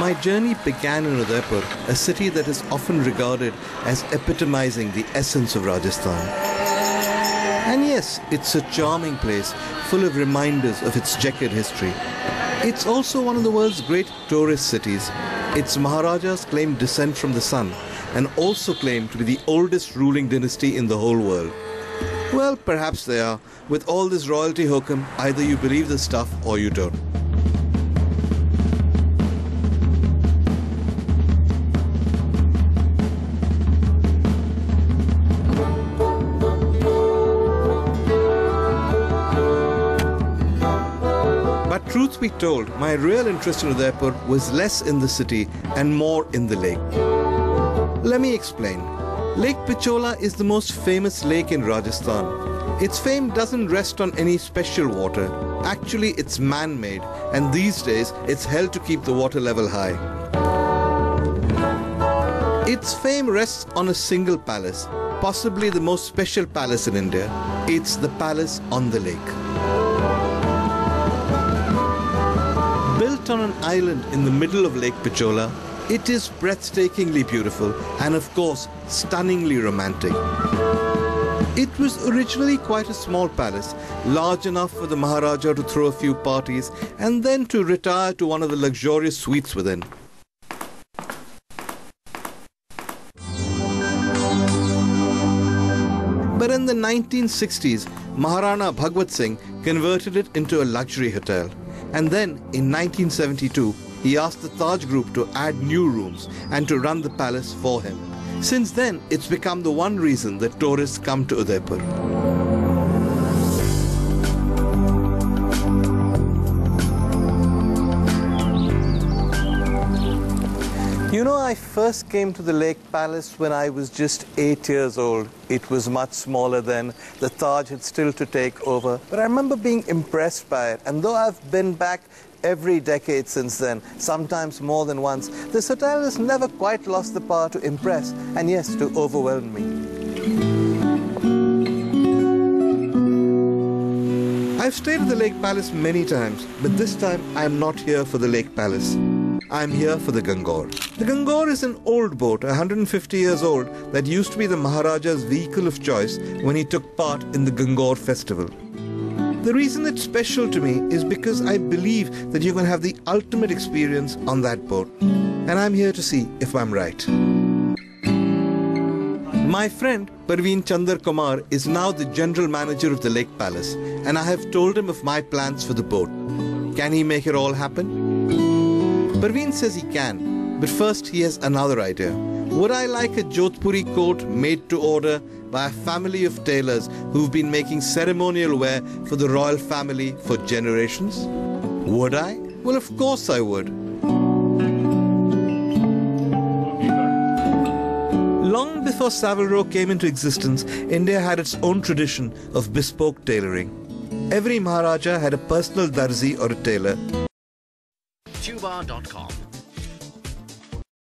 My journey began in Udaipur, a city that is often regarded as epitomizing the essence of Rajasthan. And yes, it's a charming place, full of reminders of its checkered history. It's also one of the world's great tourist cities. Its Maharajas claim descent from the sun and also claim to be the oldest ruling dynasty in the whole world. Well, perhaps they are. With all this royalty hokum, either you believe the stuff or you don't. But truth be told, my real interest in Udaipur was less in the city and more in the lake. Let me explain. Lake Pichola is the most famous lake in Rajasthan. Its fame doesn't rest on any special water. Actually, it's man-made, and these days it's held to keep the water level high. Its fame rests on a single palace, possibly the most special palace in India. It's the palace on the lake. Built on an island in the middle of Lake Pichola, it is breathtakingly beautiful and, of course, stunningly romantic. It was originally quite a small palace, large enough for the Maharaja to throw a few parties and then to retire to one of the luxurious suites within. But in the 1960s, Maharana Bhagwat Singh converted it into a luxury hotel. And then, in 1972, he asked the Taj Group to add new rooms and to run the palace for him. Since then, it's become the one reason that tourists come to Udaipur. You know, I first came to the Lake Palace when I was just 8 years old. It was much smaller then. The Taj had still to take over. But I remember being impressed by it. And though I've been back every decade since then, sometimes more than once, this hotel has never quite lost the power to impress and, yes, to overwhelm me. I've stayed at the Lake Palace many times, but this time I'm not here for the Lake Palace. I'm here for the Gangaur. The Gangaur is an old boat, 150 years old, that used to be the Maharaja's vehicle of choice when he took part in the Gangaur festival. The reason it's special to me is because I believe that you can have the ultimate experience on that boat. And I'm here to see if I'm right. My friend Parveen Chandar Kumar is now the general manager of the Lake Palace, and I have told him of my plans for the boat. Can he make it all happen? Parveen says he can, but first he has another idea. Would I like a Jodhpuri coat made to order by a family of tailors who've been making ceremonial wear for the royal family for generations? Would I? Well, of course I would. Long before Savile Row came into existence, India had its own tradition of bespoke tailoring. Every Maharaja had a personal darzi or a tailor. Tuba.com